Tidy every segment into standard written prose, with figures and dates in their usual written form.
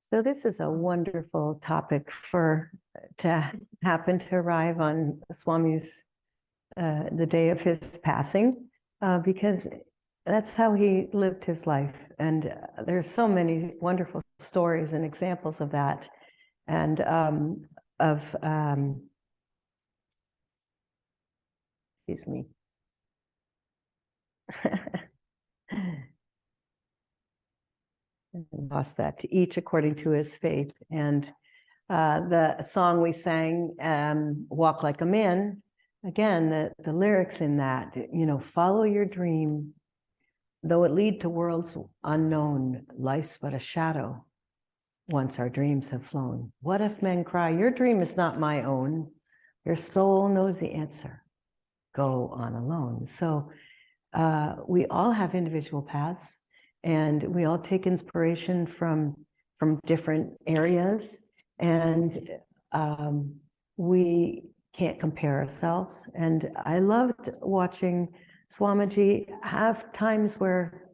So this is a wonderful topic to happen to arrive on Swami's the day of his passing, because that's how he lived his life. And there's so many wonderful stories and examples of that, and excuse me. Lost that. To each according to his faith. And the song we sang, Walk Like a Man, again, the lyrics in that, follow your dream, though it lead to worlds unknown, life's but a shadow, once our dreams have flown. What if men cry, your dream is not my own, your soul knows the answer, go on alone. So we all have individual paths, and we all take inspiration from different areas, and we can't compare ourselves. And I loved watching Swamiji have times where,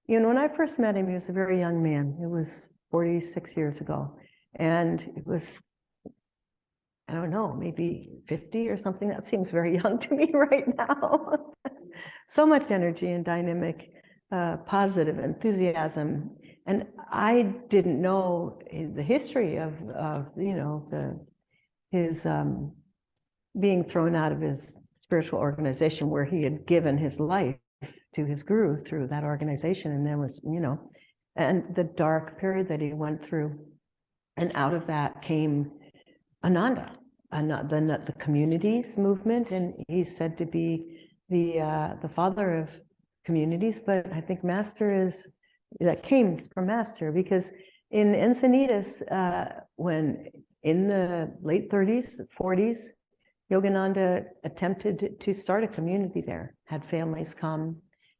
when I first met him, he was a very young man. It was 46 years ago. And it was, I don't know, maybe 50 or something. That seems very young to me right now. So much energy and dynamic, positive enthusiasm. And I didn't know the history of his being thrown out of his spiritual organization, where he had given his life to his guru through that organization. And there was, and the dark period that he went through. And out of that came Ananda, the communities movement. And he's said to be the father of communities, but I think that came from Master, because in Encinitas, when in the late 30s, 40s, Yogananda attempted to start a community there, had families come,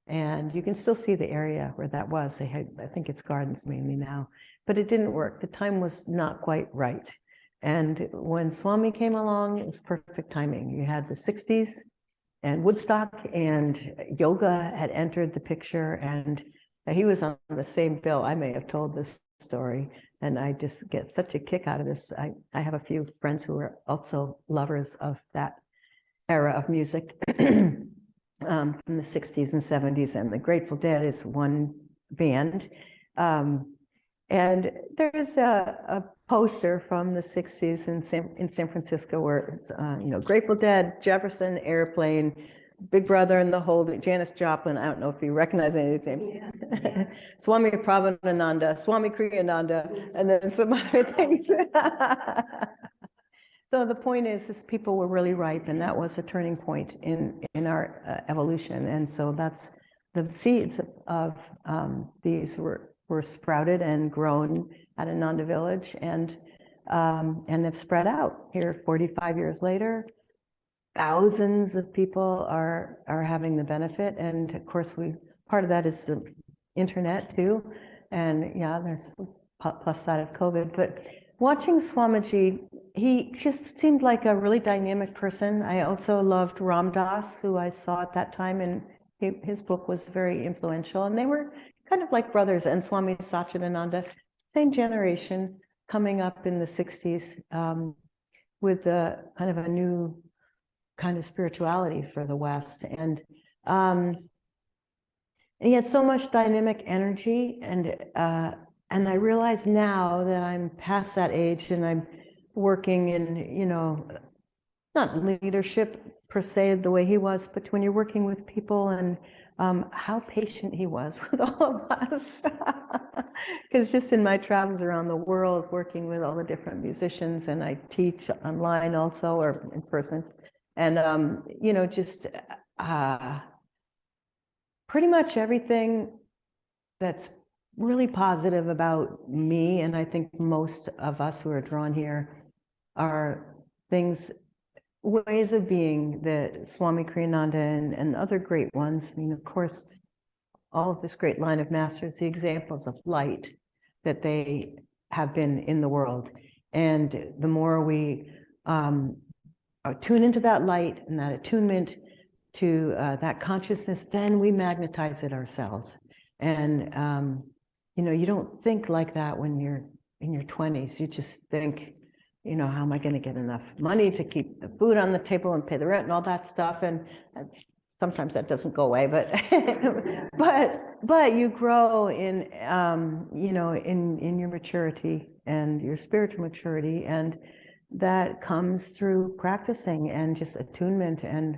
and you can still see the area where that was. They had, I think it's gardens mainly now, but it didn't work. The time was not quite right. And when Swami came along, it was perfect timing. You had the 60s, and Woodstock and yoga had entered the picture, and he was on the same bill. I may have told this story, and I just get such a kick out of this. I have a few friends who are also lovers of that era of music from the 60s and 70s, and the Grateful Dead is one band. And there's a poster from the 60s in San Francisco where it's, Grateful Dead, Jefferson, Airplane, Big Brother and the Holding, Janis Joplin. I don't know if you recognize any of these names. Yeah. Swami Prabhupada, Swami Kriyananda, and then some other things. So the point is people were really ripe, and that was a turning point in our evolution. And so that's the seeds of these were sprouted and grown at Ananda Village, and have spread out here 45 years later. Thousands of people are having the benefit, and of course part of that is the internet too, and yeah, there's plus side of COVID. But watching Swamiji, he just seemed like a really dynamic person. I also loved Ram Dass, who I saw at that time, and his book was very influential, and they were kind of like brothers. And Swami Satchidananda, same generation, coming up in the 60s with kind of a new kind of spirituality for the West. And he had so much dynamic energy, and I realize now that I'm past that age, and I'm working in, not leadership per se the way he was, but when you're working with people, and how patient he was with all of us. Because just in my travels around the world, working with all the different musicians, and I teach online also, or in person, and just pretty much everything that's really positive about me, and I think most of us who are drawn here, are ways of being that Swami Kriyananda and other great ones. I mean, of course, all of this great line of masters, the examples of light that they have been in the world. And the more we tune into that light and that attunement to that consciousness, then we magnetize it ourselves. And you don't think like that when you're in your 20s, you just think, you know, how am I going to get enough money to keep the food on the table and pay the rent and all that stuff? And sometimes that doesn't go away, but but you grow in you know, in your maturity and your spiritual maturity, and that comes through practicing and just attunement and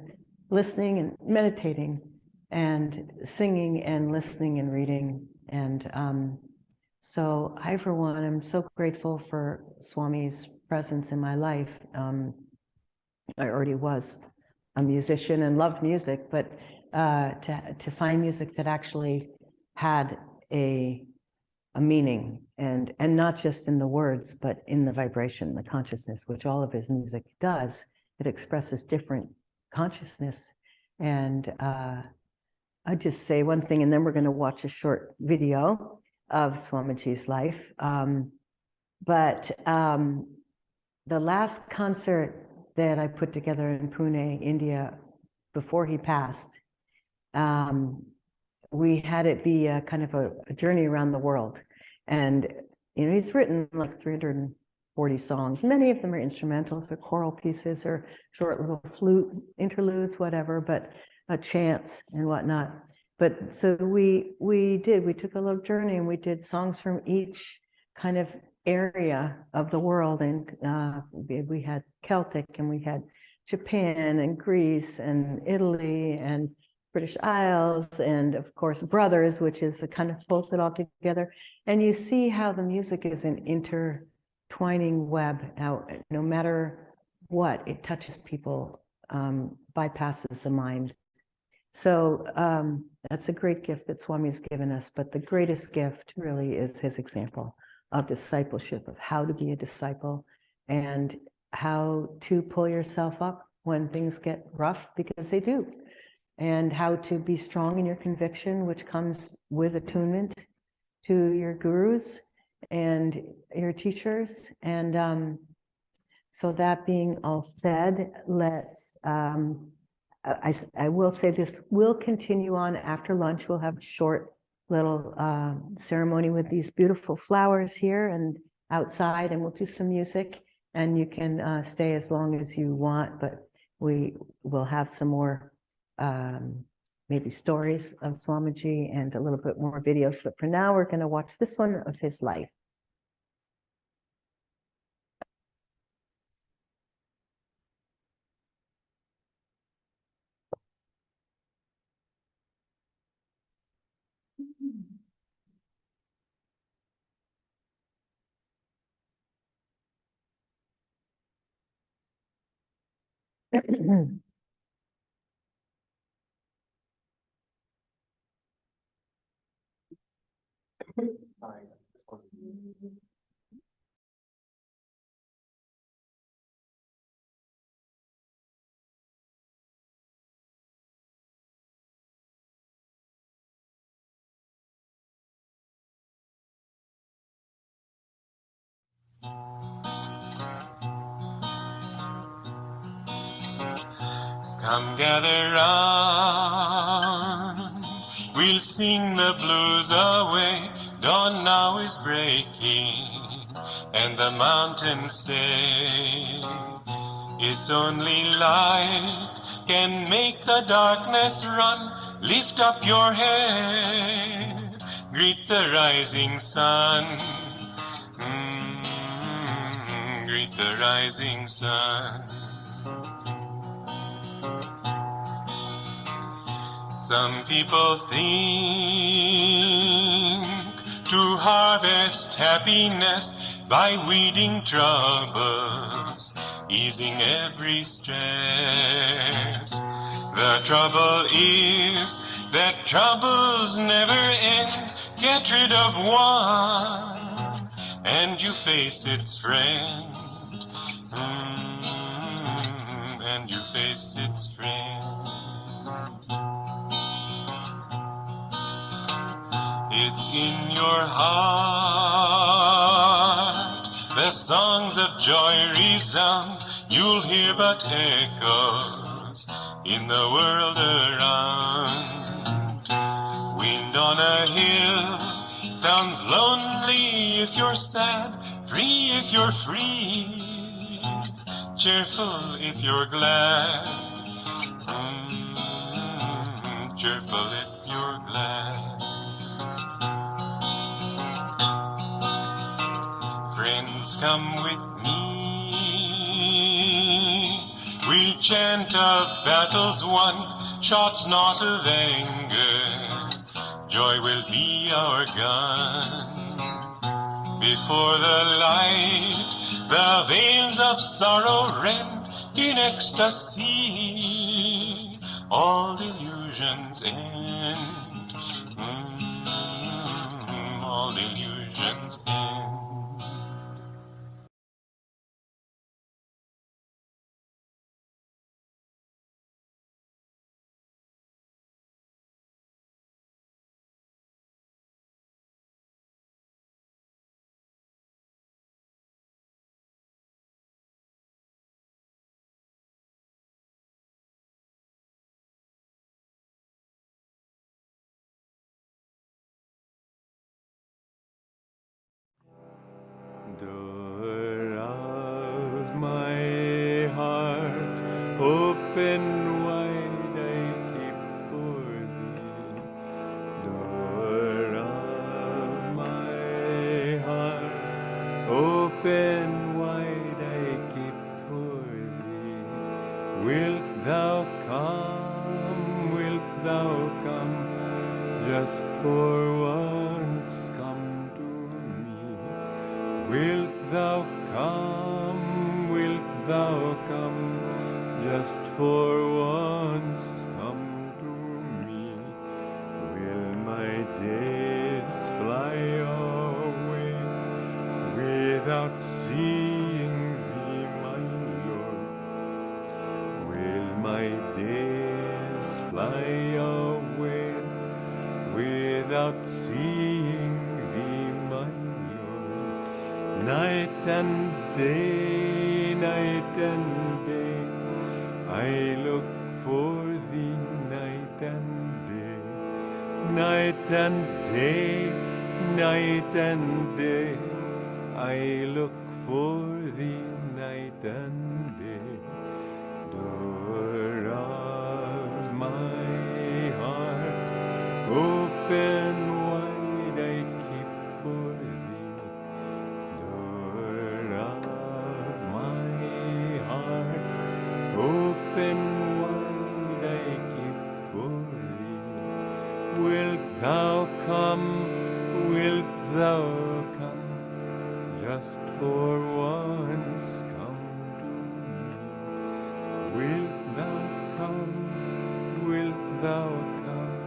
listening and meditating and singing and listening and reading. And so I, for one, am so grateful for Swami's presence in my life. I already was a musician and loved music, but to find music that actually had a meaning, and not just in the words, but in the vibration, the consciousness, which all of his music does. It expresses different consciousness. And I'll just say one thing, and then we're going to watch a short video of Swamiji's life. But the last concert that I put together in Pune, India, before he passed, we had it be a kind of a journey around the world. And, you know, he's written like 340 songs. Many of them are instrumentals or choral pieces or short little flute interludes, whatever, but chants and whatnot. But so we took a little journey, and we did songs from each kind of area of the world. And we had Celtic, and we had Japan and Greece and Italy and British Isles, and of course Brothers, which is a kind of pulls it all together. And you see how the music is an intertwining web. Now, no matter what, it touches people, bypasses the mind. So that's a great gift that Swami's given us. But the greatest gift really is his example of discipleship, of how to be a disciple and how to pull yourself up when things get rough, because they do. And how to be strong in your conviction, which comes with attunement to your gurus and your teachers. And so that being all said, let's, I will say this will continue on after lunch. We'll have a short little ceremony with these beautiful flowers here and outside, and we'll do some music, and you can stay as long as you want, but we will have some more maybe stories of Swamiji and a little bit more videos. But for now, we're going to watch this one of his life. Come gather round, we'll sing the blues away. Dawn now is breaking, and the mountains say, it's only light can make the darkness run. Lift up your head, greet the rising sun. Greet the rising sun. Some people think to harvest happiness by weeding troubles, easing every stress. The trouble is that troubles never end. Get rid of one, and you face its friend. And you face its friend. It's in your heart, the songs of joy resound. You'll hear but echoes in the world around. Wind on a hill Sounds lonely if you're sad, free if you're free, cheerful if you're glad, cheerful if you're glad. Friends, come with me, we chant of battles won, shots not of anger, joy will be our gun. Before the light, the veils of sorrow rend in ecstasy, all illusions end, all illusions end. Door of my heart, open wide I keep for thee. Door of my heart, open wide I keep for thee. Wilt thou come, just for once come to me. Wilt thou come, just for once come to me. Will my days fly away without seeing thee, my Lord? Will my days fly away without seeing thee, my Lord? Night and day, I look for thee, night and day. Night and day, I look for thee, night and day. Door of my heart, open wide I keep for thee. Door of my heart, open wide I keep for thee. Wilt thou come, just for once come to me? Wilt thou come,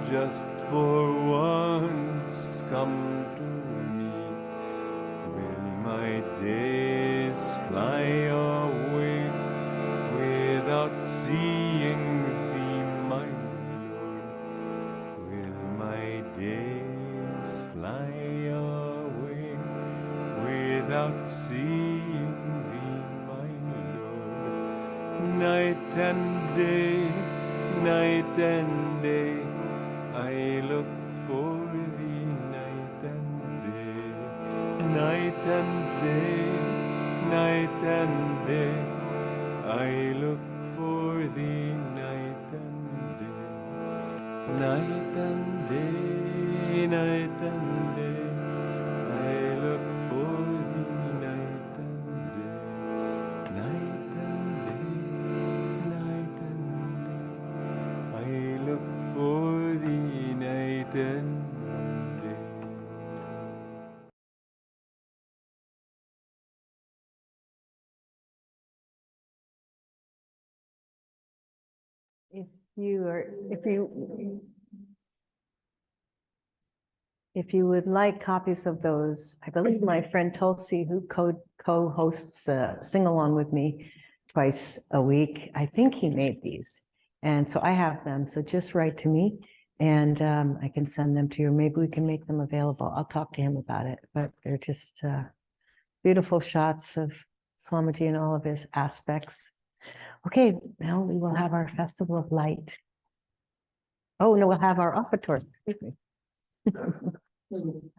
just for once come to me? Will my days fly away without seeing thee, my Lord? Will my days fly away without seeing thee, my Lord? Night and day, I look for thee, night and day. Night and day, I look for thee, night and day. Night and day, I look for thee, night and day. Night and day, I look for thee, night and day. If you would like copies of those, I believe my friend Tulsi, who co-hosts Sing Along with me twice a week, I think he made these. And so I have them. So just write to me and I can send them to you. Maybe we can make them available. I'll talk to him about it, but they're just beautiful shots of Swamiji in all of his aspects. Okay, now we will have our Festival of Light. Oh, no, we'll have our offertory. Excuse me. Mm.